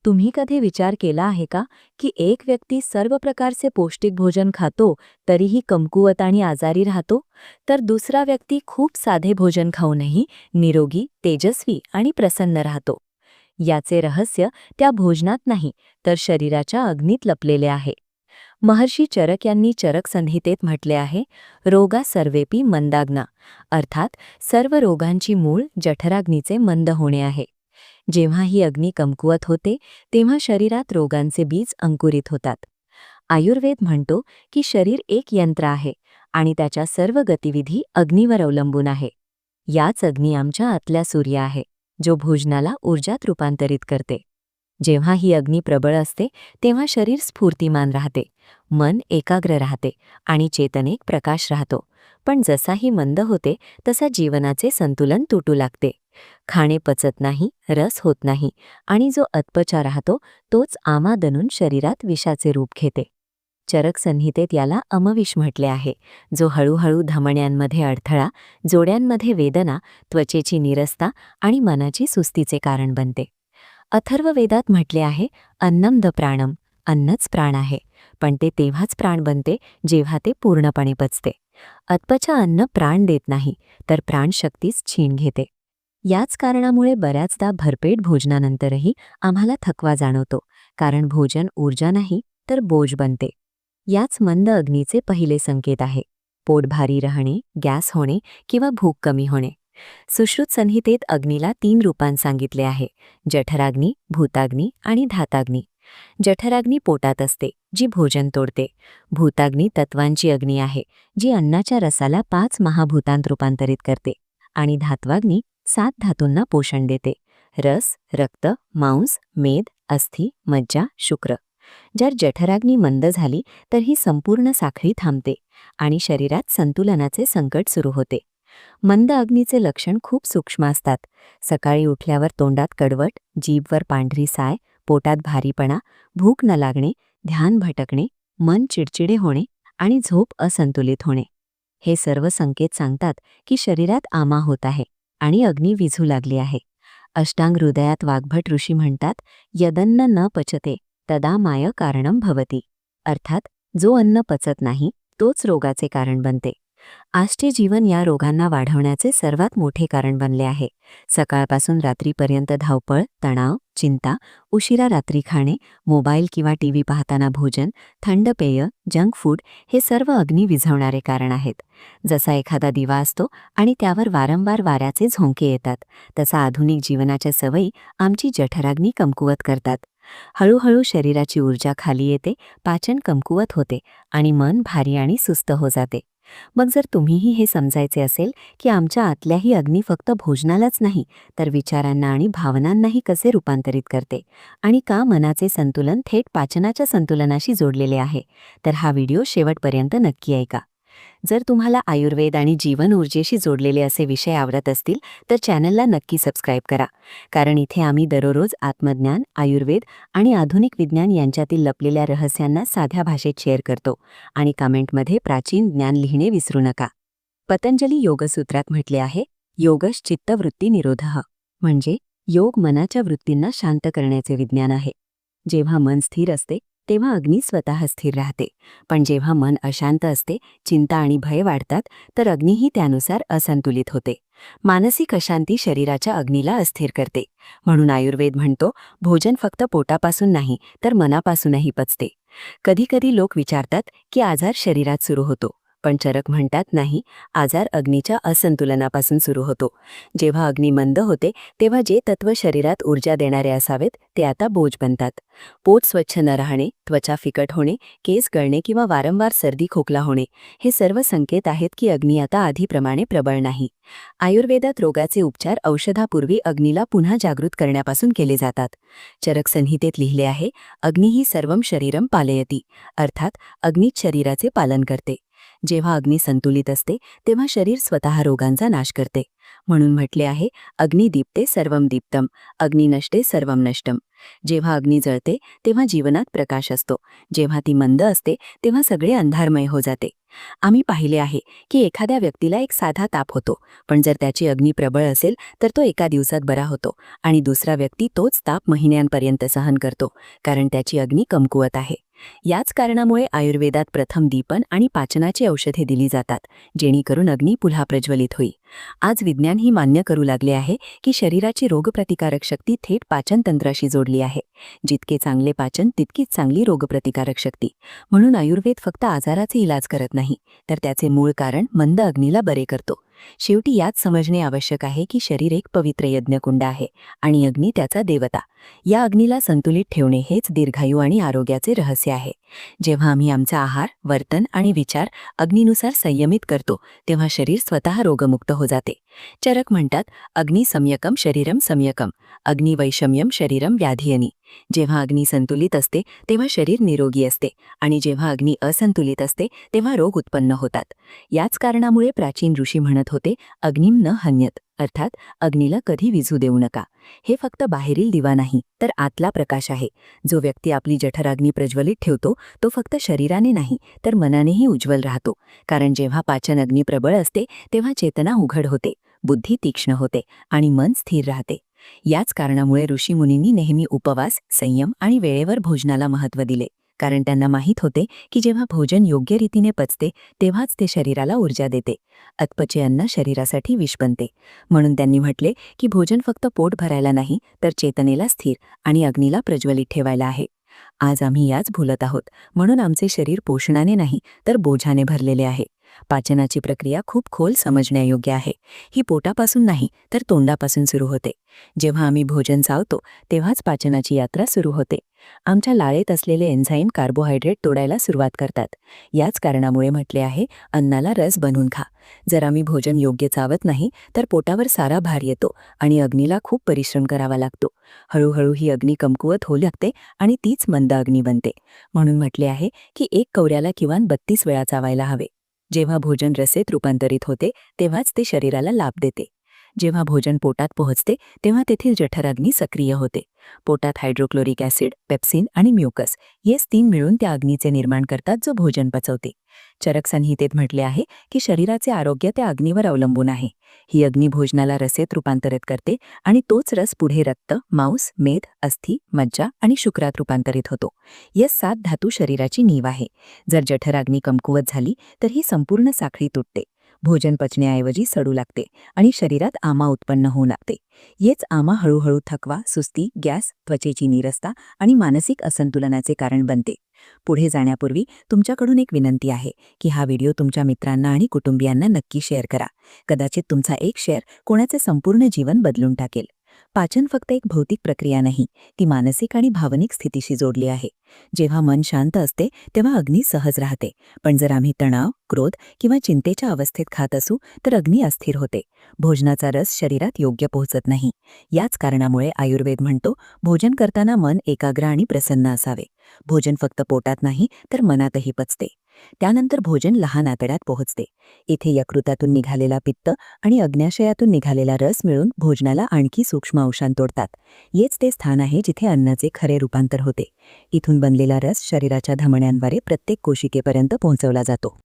तुम्ही कधी विचार केला आहे का की एक व्यक्ती सर्व प्रकारचे पौष्टिक भोजन खातो तरीही कमकुवत आणि आजारी राहतो, तर दुसरा व्यक्ती खूप साधे भोजन खाऊनही निरोगी, तेजस्वी आणि प्रसन्न राहतो. याचे रहस्य त्या भोजनात नाही, तर शरीराच्या अग्नीत लपलेले आहे. महर्षी चरक यांनी चरक संहितेत म्हटले आहे, रोगा सर्वेपी मंदाग्ना, अर्थात सर्व रोगांची मूळ जठराग्नीचे मंद होणे आहे. जेव्हा ही अग्नी कमकुवत होते तेव्हा शरीरात रोगांचे बीज अंकुरित होतात. आयुर्वेद म्हणतो की शरीर एक यंत्र आहे आणि त्याच्या सर्व गतिविधी अग्नीवर अवलंबून आहे. याच अग्नी आमच्या आतल्या सूर्य आहे, जो भोजनाला ऊर्जात रूपांतरित करते. जेव्हा ही अग्नी प्रबळ असते तेव्हा शरीर स्फूर्तिमान राहते, मन एकाग्र राहते आणि चेतनेक प्रकाश राहतो. पण जसाही मंद होते तसा जीवनाचे संतुलन तुटू लागते. खाणे पचत नाही, रस होत नाही आणि जो अत्पचा राहतो तोच आमा बनून शरीरात विषाचे रूप घेते. चरक संहितेत याला अमविष म्हटले आहे, जो हळूहळू धमन्यांमध्ये अडथळा, जोड्यांमध्ये वेदना, त्वचेची नीरसता आणि मनाची सुस्तीचे कारण बनते. अथर्ववेदात म्हटले आहे, अन्नम द प्राणम, अन्नच प्राण आहे, पण ते तेव्हाच प्राण बनते जेव्हा ते पूर्णपणे पचते. अत्पचा अन्न प्राण देत नाही, तर प्राणशक्तीच छीन घेते. याच कारणामुळे बऱ्याचदा भरपेट भोजनानंतरही आम्हाला थकवा जाणवतो, कारण भोजन ऊर्जा नाही तर बोज बनते. याच मंद अग्नीचे पहिले संकेत आहे, पोट भारी राहणे, गॅस होणे किंवा भूक कमी होणे. सुश्रुत संहितेत अग्नीला 3 रूपांत सांगितले आहे, जठराग्नी, भूताग्नी आणि धाताग्नी. जठराग्नी पोटात असते, जी भोजन तोडते. भूताग्नी तत्वांची अग्नी आहे, जी अन्नाच्या रसाला 5 महाभूतांत रूपांतरित करते. आणि धात्वाग्नी 7 धातूंना पोषण देते, रस, रक्त, मांस, मेद, अस्थि, मज्जा, शुक्र. जर जठराग्नी मंद झाली तर ही संपूर्ण साखळी थांबते आणि शरीरात संतुलनाचे संकट सुरू होते. मंद अग्नीचे लक्षण खूप सूक्ष्म असतात. सकाळी उठल्यावर तोंडात कडवट, जीभवर पांढरी साय, पोटात भारीपणा, भूक न लागणे, ध्यान भटकणे, मन चिडचिडे होणे आणि झोप असंतुलित होणे. हे सर्व संकेत सांगतात की शरीरात आमा होत आहे आणि अग्नी विझू लागली आहे. अष्टांग हृदयात वाग्भट ऋषी म्हणतात, यदन्न न पचते तदा माय कारणम भवती, अर्थात जो अन्न पचत नाही तोच रोगाचे कारण बनते. आजचे जीवन या रोगांना वाढवण्याचे सर्वात मोठे कारण बनले आहे. सकाळपासून रात्रीपर्यंत धावपळ, तणाव, चिंता, उशिरा रात्री खाणे, मोबाईल किंवा टीव्ही पाहताना भोजन, थंड पेय, जंक फूड हे सर्व अग्नी विझवणारे कारण आहेत. जसा एखादा दिवा असतो आणि त्यावर वारंवार वाऱ्याचे झोंके येतात, तसा आधुनिक जीवनाच्या सवयी आमची जठराग्नी कमकुवत करतात. हळूहळू शरीराची ऊर्जा खाली येते, पाचन कमकुवत होते आणि मन भारी आणि सुस्त हो जाते. मग जर तुम्हीही हे समजायचे असेल की आमच्या आतल्याही अग्नी फक्त भोजनालाच नाही तर विचारांना आणि भावनांनाही कसे रूपांतरित करते आणि का मनाचे संतुलन थेट पाचनाच्या संतुलनाशी जोडलेले आहे, तर हा व्हिडिओ शेवटपर्यंत नक्की ऐका. जर तुम्हाला आयुर्वेद आणि जीवन ऊर्जेशी जोडलेले असे विषय आवडत असतील तर चॅनलला नक्की सबस्क्राईब करा, कारण इथे आम्ही दररोज आत्मज्ञान, आयुर्वेद आणि आधुनिक विज्ञान यांच्यातील लपलेल्या रहस्यांना साध्या भाषेत शेअर करतो. आणि कमेंटमध्ये प्राचीन ज्ञान लिहिणे विसरू नका. पतंजली योगसूत्रात म्हटले आहे, योगश चित्तवृत्ती निरोधः, म्हणजे योग मनाच्या वृत्तींना शांत करण्याचे विज्ञान आहे. जेव्हा मन स्थिर असते तेव्हा अग्नी स्वतः स्थिर राहते, पण जेव्हा मन अशांत असते, चिंता आणि भय वाढतात, तर अग्नीही त्यानुसार असंतुलित होते. मानसिक अशांती शरीराच्या अग्नीला अस्थिर करते. म्हणून आयुर्वेद म्हणतो, भोजन फक्त पोटापासून नाही तर मनापासूनही पचते. कधीकधी लोक विचारतात की आजार शरीरात सुरू होतो, पण चरक म्हणतात नाही, आजार अग्नीच्या असंतुलनापासून सुरू होतो. जेव्हा अग्नी मंद होते तेव्हा जे तत्व शरीरात ऊर्जा देणारे असावेत ते आता बोज बनतात. पोट स्वच्छ न राहणे, त्वचा फिकट होणे, केस गळणे किंवा वारंवार सर्दी खोकला होणे हे सर्व संकेत आहेत की अग्नी आता आधीप्रमाणे प्रबळ नाही. आयुर्वेदात रोगाचे उपचार औषधापूर्वी अग्नीला पुन्हा जागृत करण्यापासून केले जातात. चरक संहितेत लिहिले आहे, अग्नी ही सर्वम शरीरम पालयती, अर्थात अग्नीच शरीराचे पालन करते. जेव्हा अग्नी संतुलित असते तेव्हा शरीर स्वतः रोगांचा नाश करते. म्हणून म्हटले आहे, अग्नी दीप्ते सर्वम दीप्तम, अग्नी नष्टे सर्वम नष्टम. जेव्हा अग्नी जळते तेव्हा जीवनात प्रकाश असतो. जेव्हा ती मंद असते तेव्हा सगळे अंधारमय हो जाते. आम्ही पाहिले आहे की एखाद्या व्यक्तीला एक साधा ताप होतो, पण जर त्याची अग्नी प्रबळ असेल तर तो एका दिवसात बरा होतो आणि दुसरा व्यक्ती तोच ताप महिन्यांपर्यंत सहन करतो, कारण त्याची अग्नी कमकुवत आहे. याच कारणामुळे आयुर्वेदात प्रथम दीपन आणि पाचनाची औषधे दिली जातात, जेणेकरून अग्नी पुन्हा प्रज्वलित होईल. आज विज्ञान ही मान्य करू लागले आहे की शरीराची रोगप्रतिकारक शक्ती थेट पाचनतंत्राशी जोडली आहे. जितके चांगले पाचन तितकीच चांगली रोगप्रतिकारक शक्ती. म्हणून आयुर्वेद फक्त आजाराचे इलाज करत नाही, तर त्याचे मूळ कारण मंद अग्नीला बरे करतो. शेवटी यात समजणे आवश्यक आहे की शरीर एक पवित्र यज्ञकुंड आहे आणि अग्नी त्याचा देवता. या अग्नीला संतुलित ठेवणे हेच दीर्घायू आणि आरोग्याचे रहस्य आहे. जेव्हा आम्ही आमचा आहार, वर्तन आणि विचार अग्नीनुसार संयमित करतो तेव्हा शरीर स्वतः रोगमुक्त हो जाते. चरक म्हणतात, अग्नी सम्यकम शरीरम सम्यकम, अग्नी वैषम्यम शरीरम व्याधियनी. जेव्हा अग्नी संतुलित असते तेव्हा शरीर निरोगी असते आणि जेव्हा अग्नी असंतुलित असते तेव्हा रोग उत्पन्न होतात. याच कारणामुळे प्राचीन ऋषी म्हणत होते, अग्निम न हन्यत, अर्थात अग्नीला कधी विझू देऊ नका. हे फक्त बाहेरील दिवा नाही, तर आतला प्रकाश आहे. जो व्यक्ती आपली जठराग्नी प्रज्वलित ठेवतो तो फक्त शरीराने नाही तर मनानेही उज्ज्वल राहतो. कारण जेव्हा पाचन अग्नी प्रबळ असते तेव्हा चेतना उघड होते, बुद्धी तीक्ष्ण होते आणि मन स्थिर राहते. याच कारणामुळे ऋषीमुनींनी नेहमी उपवास, संयम आणि वेळेवर भोजनाला महत्त्व दिले, कारण त्यांना माहीत होते की जेव्हा भोजन योग्य रीतीने पचते तेव्हाच ते शरीराला ऊर्जा देते. अत्पचे अन्न शरीरासाठी विष बनते. म्हणून त्यांनी म्हटले की भोजन फक्त पोट भरायला नाही तर चेतनेला स्थिर आणि अग्नीला प्रज्वलित ठेवायला आहे. आज आम्ही याच भूलत आहोत. म्हणून आमचे शरीर पोषणाने नाही तर बोझाने भरलेले आहे. पाचनाची प्रक्रिया खूप खोल समजण्यायोग्य आहे. ही पोटापासून नाही तर तोंडापासून सुरू होते. जेव्हा आम्ही भोजन चावतो तेव्हाच पाचनाची यात्रा सुरू होते. आमच्या लाळेत असलेले एन्झाईम कार्बोहायड्रेट तोडायला सुरुवात करतात. याच कारणामुळे म्हटले आहे, अन्नाला रस बनवून खा. जर आम्ही भोजन योग्य चावत नाही तर पोटावर सारा भार येतो आणि अग्नीला खूप परिश्रम करावा लागतो. हळूहळू ही अग्नी कमकुवत होऊ लागते आणि तीच मंद अग्नी बनते. म्हणून म्हटले आहे की एक कवऱ्याला किमान 32 वेळा चावायला हवे. जेव्हा भोजन रसेत रूपांतरित होते तेव्हाच ते शरीराला लाभ देते. जेव्हा भोजन पोटात पोहोचते तेव्हा तेथील जठराग्नी सक्रिय होते. पोटात हायड्रोक्लोरिक ॲसिड, पेप्सिन आणि म्युकस हेच 3 मिळून त्या अग्नीचे निर्माण करतात जो भोजन पचवते. चरक संहितेत म्हटले आहे की शरीराचे आरोग्य त्या अग्नीवर अवलंबून आहे. ही अग्नी भोजनाला रसेत रूपांतरित करते आणि तोच रस पुढे रक्त, मांस, मेद, अस्थि, मज्जा आणि शुक्रात रूपांतरित होतो. हे 7 धातू शरीराची नीव आहे. जर जठराग्नी कमकुवत झाली तर ही संपूर्ण साखळी तुटते. भोजन पचण्याऐवजी सडू लागते आणि शरीरात आमा उत्पन्न होऊ लागते. हेच आमा हळूहळू थकवा, सुस्ती, गॅस, त्वचेची नीरसता आणि मानसिक असंतुलनाचे कारण बनते. पुढे जाण्यापूर्वी तुमच्याकडून एक विनंती आहे की हा व्हिडिओ तुमच्या मित्रांना आणि कुटुंबियांना नक्की शेअर करा. कदाचित तुमचा एक शेअर कोणाचे संपूर्ण जीवन बदलून टाकेल. पाचन फक्त एक भौतिक प्रक्रिया नाही, ती मानसिक आणि भावनिक स्थितीशी जोडली आहे. जेव्हा मन शांत असते तेव्हा अग्नी सहज राहते, पण जर आम्ही तणाव, क्रोध किंवा चिंतेच्या अवस्थेत खात असू तर अग्नी अस्थिर होते. भोजनाचा रस शरीरात योग्य पोहोचत नाही. याच कारणामुळे आयुर्वेद म्हणतो, भोजन करताना मन एकाग्र आणि प्रसन्न असावे. भोजन फक्त पोटात नाही तर मनातही पचते. त्यानंतर भोजन लहान आतड्यात पोहोचते. इथे यकृतातून निघालेला पित्त आणि अग्न्याशयातून निघालेला रस मिळून भोजनाला आणखी सूक्ष्म अंशांत तोडतात. हेच ते स्थान आहे जिथे अन्नाचे खरे रूपांतर होते. इथून बनलेला रस शरीराच्या धमन्यांद्वारे प्रत्येक कोशिकेपर्यंत पोहोचवला जातो.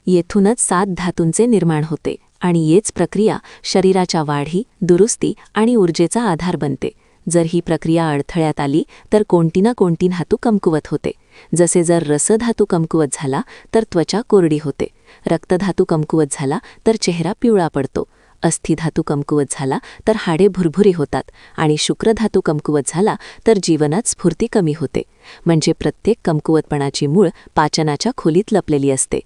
येथूनच 7 धातूंचे निर्माण होते आणि हीच प्रक्रिया शरीराच्या वाढी, दुरुस्ती आणि ऊर्जेचा आधार बनते. जर ही प्रक्रिया अडथळ्यात आली तर कोणती ना कोणती धातू कमकुवत होते. जसे जर रसधातू कमकुवत झाला तर त्वचा कोरडी होते, रक्तधातू कमकुवत झाला तर चेहरा पिवळा पडतो, अस्थिधातू कमकुवत झाला तर हाडे भुरभुरी होतात आणि शुक्रधातू कमकुवत झाला तर जीवनात स्फूर्ती कमी होते. म्हणजे प्रत्येक कमकुवतपणाची मूळ पाचनाच्या खोलीत लपलेली असते.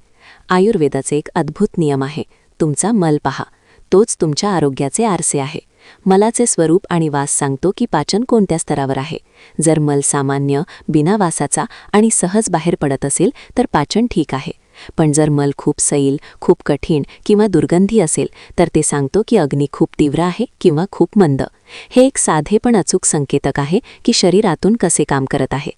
आयुर्वेदाचे एक अद्भुत नियम आहे, तुमचा मल पहा, तोच तुमच्या आरोग्याचे आरसे आहे. मलाचे स्वरूप आणि वास सांगतो की पाचन कोणत्या स्तरावर आहे. जर मल सामान्य, बिना वासाचा आणि सहज बाहेर पडत असेल तर पाचन ठीक आहे. पण जर मल खूप सैल, खूप कठीण किंवा दुर्गंधी असेल तर ते सांगतो की अग्नी खूप तीव्र आहे किंवा खूप मंद. हे एक साधे पण अचूक संकेतक आहे की शरीर आतून कसे काम करत आहे.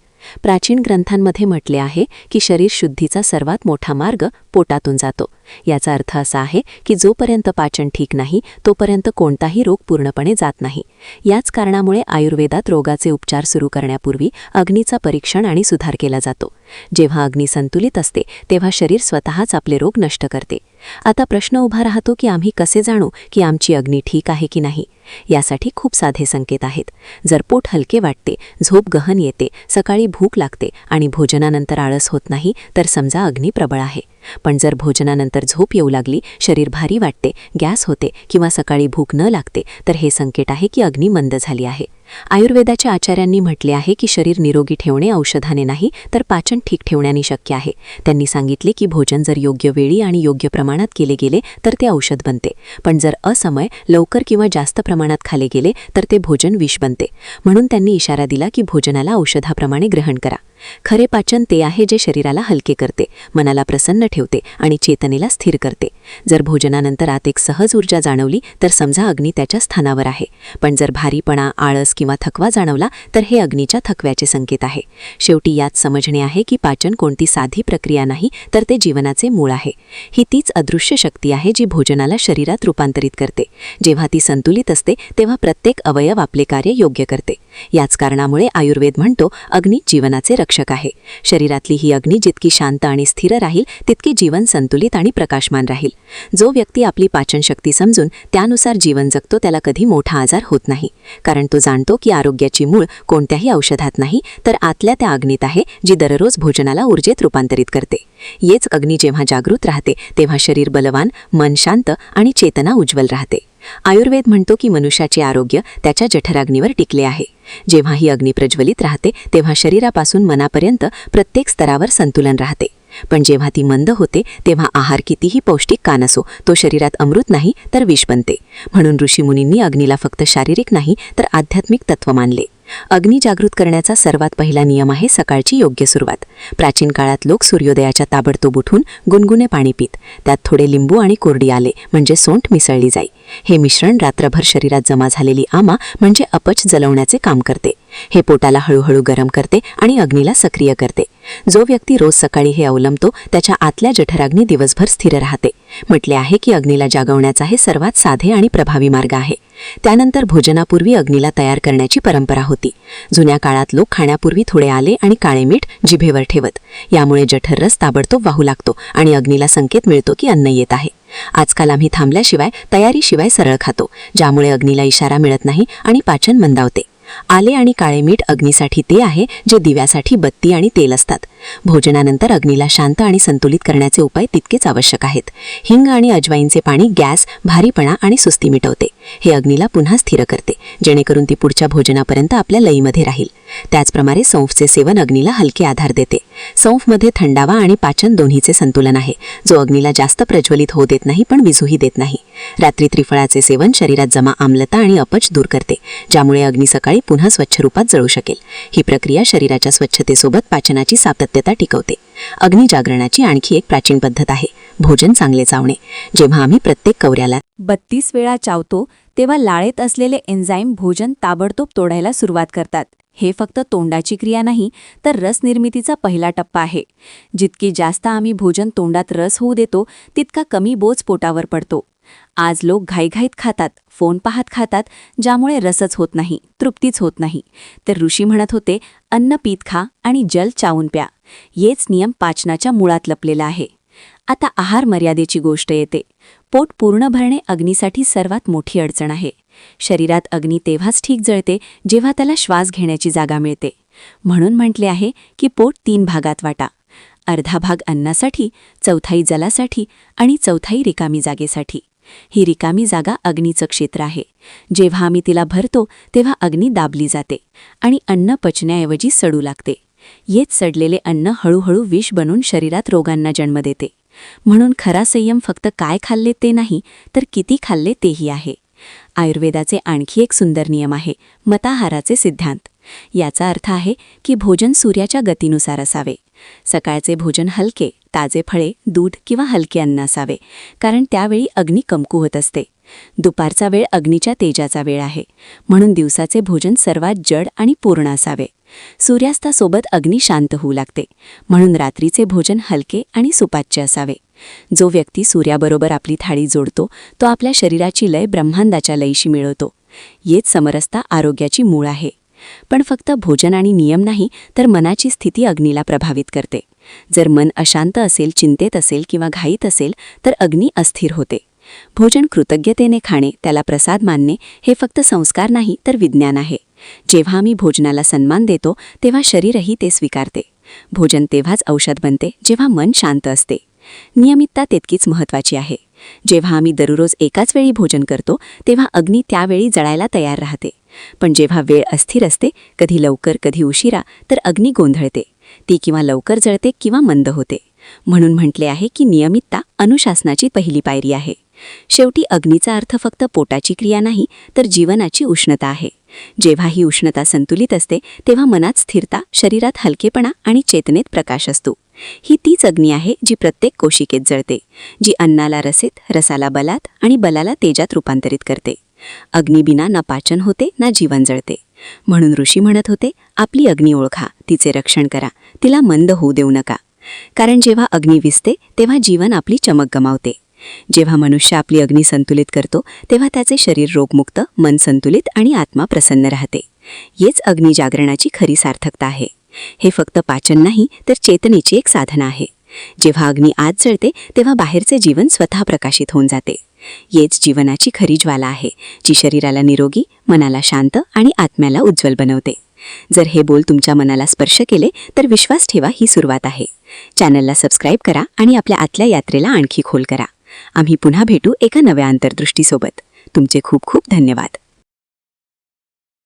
प्राचीन ग्रंथांमध्ये म्हटले आहे की शरीर शुद्धीचा सर्वात मोठा मार्ग पोटातून जातो. याचा अर्थ असा आहे की जोपर्यंत पाचन ठीक नाही तोपर्यंत कोणताही रोग पूर्णपणे जात नाही. याच कारणामुळे आयुर्वेदात रोगाचे उपचार सुरू करण्यापूर्वी अग्नीचा परीक्षण आणि सुधार केला जातो. जेव्हा अग्नी संतुलित असते तेव्हा शरीर स्वतःच आपले रोग नष्ट करते. आता प्रश्न उभा राहतो की आम्ही कसे जाणू की आमची अग्नी ठीक आहे की नाही. यासाठी खूप साधे संकेत आहेत. जर पोट हलके वाटते, झोप गहन येते, सकाळी भूक लागते आणि भोजनानंतर आळस होत नाही तर समजा अग्नी प्रबळ आहे. पण जर भोजनानंतर झोप येऊ लागली, शरीर भारी वाटते, गॅस होते किंवा सकाळी भूक न लागते तर हे संकेत आहे की अग्नी मंद झाली आहे. आयुर्वेदाच्या आचार्यांनी म्हटले आहे की शरीर निरोगी ठेवणे औषधाने नाही तर पाचन ठीक ठेवण्याने शक्य आहे. त्यांनी सांगितले की भोजन जर योग्य वेळी आणि योग्य प्रमाणात केले गेले तर ते औषध बनते, पण जर असमय, लवकर किंवा जास्त प्रमाणात खाले गेले तर ते भोजन विष बनते. म्हणून त्यांनी इशारा दिला की भोजनाला औषधाप्रमाणे ग्रहण करा. खरे पाचन ते आहे जे शरीराला हलके करते, मनाला प्रसन्न ठेवते आणि चेतनेला स्थिर करते. जर भोजनानंतर आत एक सहज ऊर्जा जाणवली तर समजा अग्नी त्याच्या स्थानावर आहे. पण जर भारीपणा, आळस किंवा थकवा जाणवला तर हे अग्नीच्या थकव्याचे संकेत आहे. शेवटी यात समजणे आहे की पाचन कोणती साधी प्रक्रिया नाही तर ते जीवनाचे मूळ आहे. ही तीच अदृश्य शक्ती आहे जी भोजनाला शरीरात रूपांतरित करते. जेव्हा ती संतुलित असते तेव्हा प्रत्येक अवयव आपले कार्य योग्य करते. याच कारणामुळे आयुर्वेद म्हणतो अग्नी जीवनाचे रक्षक आहे. शरीरातली ही अग्नी जितकी शांत आणि स्थिर राहील तितकी जीवन संतुलित आणि प्रकाशमान राहील. जो व्यक्ती आपली पाचनशक्ती समजून त्यानुसार जीवन जगतो त्याला कधी मोठा आजार होत नाही, कारण तो जाणतो की आरोग्याची मूळ कोणत्याही औषधात नाही तर आतल्या त्या अग्नीत आहे जी दररोज भोजनाला ऊर्जेत रूपांतरित करते. येच अग्नी जेव्हा जागृत राहते तेव्हा शरीर बलवान, मन शांत आणि चेतना उज्ज्वल राहते. आयुर्वेद म्हणतो की मनुष्याचे आरोग्य त्याच्या जठराग्नीवर टिकले आहे. जेव्हा ही अग्नी प्रज्वलित राहते तेव्हा शरीरापासून मनापर्यंत प्रत्येक स्तरावर संतुलन राहते. पण जेव्हा ती मंद होते तेव्हा आहार कितीही पौष्टिक का नसो तो शरीरात अमृत नाही तर विष बनते. म्हणून ऋषीमुनींनी अग्नीला फक्त शारीरिक नाही तर आध्यात्मिक तत्व मानले. अग्नी जागृत करण्याचा सर्वात पहिला नियम आहे सकाळची योग्य सुरुवात. प्राचीन काळात लोक सूर्योदयाच्या ताबडतोब उठून गुणगुणे पाणी पित, त्यात थोडे लिंबू आणि कोरडी आले म्हणजे सोंठ मिसळली जाई. हे मिश्रण रात्रभर शरीरात जमा झालेली आमा म्हणजे अपच जलवण्याचे काम करते. हे पोटाला हळूहळू गरम करते आणि अग्नीला सक्रिय करते. जो व्यक्ती रोज सकाळी हे अवलंबतो त्याच्या आतल्या जठराग्नी दिवसभर स्थिर राहते. म्हटले आहे की अग्नीला जागवण्याचा हे सर्वात साधे आणि प्रभावी मार्ग आहे. त्यानंतर भोजनापूर्वी अग्नीला तयार करण्याची परंपरा होती. जुन्या काळात लोक खाण्यापूर्वी थोडे आले आणि काळे मीठ जिभेवर ठेवत. यामुळे जठररस ताबडतोब वाहू लागतो आणि अग्नीला संकेत मिळतो की अन्न येत आहे. आजकाल आम्ही थांबल्याशिवाय, तयारीशिवाय सरळ खातो, ज्यामुळे अग्नीला इशारा मिळत नाही आणि पाचन मंदावते. आले आणि काळे मीठ अग्नीसाठी ते आहे जे दिव्यासाठी बत्ती आणि तेल असतात. भोजनानंतर अग्नीला शांत आणि संतुलित करण्याचे उपाय तितकेच आवश्यक आहेत. हिंग आणि अजवाईनचे पाणी गॅस, भारीपणा आणि सुस्ती मिटवते. हे अग्नीला पुन्हा स्थिर करते, जेणेकरून ती पुढच्या भोजनापर्यंत आपल्या लईमध्ये राहील. त्याचप्रमाणे सौंफचे सेवन अग्नीला हलके आधार देते. सौंफमध्ये थंडावा आणि पाचन दोन्हीचे संतुलन आहे, जो अग्नीला जास्त प्रज्वलित होऊ देत नाही पण विझूही देत नाही. रात्री त्रिफळाचे सेवन शरीरात जमा आम्लता आणि अपच दूर करते, ज्यामुळे अग्नी सकाळी पुन्हा स्वच्छ रूपात जळू शकेल. ही प्रक्रिया शरीराच्या स्वच्छतेसोबत पाचनाची सातत्यता टिकवते. अग्नी जागरणाची आणखी एक प्राचीन पद्धत आहे भोजन चांगले चावणे. जेव्हा आम्ही प्रत्येक कवऱ्याला 32 वेळा चावतो तेव्हा लाळेत असलेले एन्झाईम भोजन ताबडतोब तोडायला सुरुवात करतात. हे फक्त तोंडाची क्रिया नाही तर रस निर्मितीचा पहिला टप्पा आहे. जितकी जास्त आम्ही भोजन तोंडात रस होऊ देतो तितका कमी बोज पोटावर पडतो. आज लोक घाईघाईत खातात, फोन पाहत खातात, ज्यामुळे रसच होत नाही, तृप्तीच होत नाही. तर ऋषी म्हणत होते अन्न पीत खा आणि जल चावून प्या. येच नियम पाचनाच्या मुळात लपलेला आहे. आता आहार मर्यादेची गोष्ट येते. पोट पूर्ण भरणे अग्नीसाठी सर्वात मोठी अडचण आहे. शरीरात अग्नी तेव्हाच ठीक जळते जेव्हा त्याला श्वास घेण्याची जागा मिळते. म्हणून म्हटले आहे की पोट 3 भागात वाटा. अर्धा भाग अन्नासाठी, चौथाई जलासाठी आणि चौथाई रिकामी जागेसाठी. ही रिकामी जागा अग्नीचं क्षेत्र आहे. जेव्हा आम्ही तिला भरतो तेव्हा अग्नी दाबली जाते आणि अन्न पचण्याऐवजी सडू लागते. येत सडलेले अन्न हळूहळू विष बनून शरीरात रोगांना जन्म देते. म्हणून खरा संयम फक्त काय खाल्ले ते नाही तर किती खाल्ले तेही आहे. आयुर्वेदाचे आणखी एक सुंदर नियम आहे मताहाराचे सिद्धांत. याचा अर्थ आहे की भोजन सूर्याच्या गतीनुसार असावे. सकाळचे भोजन हलके, ताजे फळे, दूध किंवा हलके अन्न असावे, कारण त्यावेळी अग्नी कमकुवत असते. दुपारचा वेळ अग्नीच्या तेजाचा वेळ आहे, म्हणून दिवसाचे भोजन सर्वात जड आणि पूर्ण असावे. सूर्यास्तासोबत अग्नी शांत होऊ लागते, म्हणून रात्रीचे भोजन हलके आणि सुपाच्य असावे. जो व्यक्ती सूर्याबरोबर आपली थाळी जोडतो तो आपल्या शरीराची लय ब्रह्मांडाच्या लयीशी मिळवतो. येच समरसता आरोग्याची मूळ आहे. पण फक्त भोजन आणि नियम नाही, तर मनाची स्थिती अग्नीला प्रभावित करते. जर मन अशांत असेल, चिंतेत असेल किंवा घाईत असेल तर अग्नी अस्थिर होते. भोजन कृतज्ञतेने खाणे, त्याला प्रसाद मानणे हे फक्त संस्कार नाही तर विज्ञान आहे. जेव्हा आम्ही भोजनाला सन्मान देतो तेव्हा शरीरही ते स्वीकारते. भोजन तेव्हाच औषध बनते जेव्हा मन शांत असते. नियमितता तितकीच महत्त्वाची आहे. जेव्हा आम्ही दररोज एकाच वेळी भोजन करतो तेव्हा अग्नी त्यावेळी जळायला तयार राहते. पण जेव्हा वेळ अस्थिर असते, कधी लवकर कधी उशिरा, तर अग्नी गोंधळते. ती किंवा लवकर जळते किंवा मंद होते. म्हणून म्हटले आहे की नियमितता अनुशासनाची पहिली पायरी आहे. शेवटी अग्नीचा अर्थ फक्त पोटाची क्रिया नाही तर जीवनाची उष्णता आहे. जेव्हा ही उष्णता संतुलित असते तेव्हा मनात स्थिरता, शरीरात हलकेपणा आणि चेतनेत प्रकाश असतो. ही तीच अग्नी आहे जी प्रत्येक कोशिकेत जळते, जी अन्नाला रसेत, रसाला बलात आणि बलाला तेजात रूपांतरित करते. अग्निबिना ना पाचन होते ना जीवन जळते. म्हणून ऋषी म्हणत होते, आपली अग्नी ओळखा, तिचे रक्षण करा, तिला मंद होऊ देऊ नका. कारण जेव्हा अग्नी विझते तेव्हा जीवन आपली चमक गमावते. जेव्हा मनुष्य आपली अग्नी संतुलित करतो तेव्हा त्याचे शरीर रोगमुक्त, मन संतुलित आणि आत्मा प्रसन्न राहते. हेच अग्नी जागरणाची खरी सार्थकता आहे. हे फक्त पाचन नाही तर चेतनेची एक साधना आहे. जेव्हा अग्नी आत जळते तेव्हा बाहेरचे जीवन स्वतः प्रकाशित होऊन जाते. हेच जीवनाची खरी ज्वाला आहे, जी शरीराला निरोगी, मनाला शांत आणि आत्म्याला उज्ज्वल बनवते. जर हे बोल तुमच्या मनाला स्पर्श केले तर विश्वास ठेवा, ही सुरुवात आहे. चॅनलला सबस्क्राईब करा आणि आपल्या आतल्या यात्रेला आणखी खोल करा. आम्ही पुन्हा भेटू एका नव्या अंतर्दृष्टीसोबत. तुमचे खूप खूप धन्यवाद.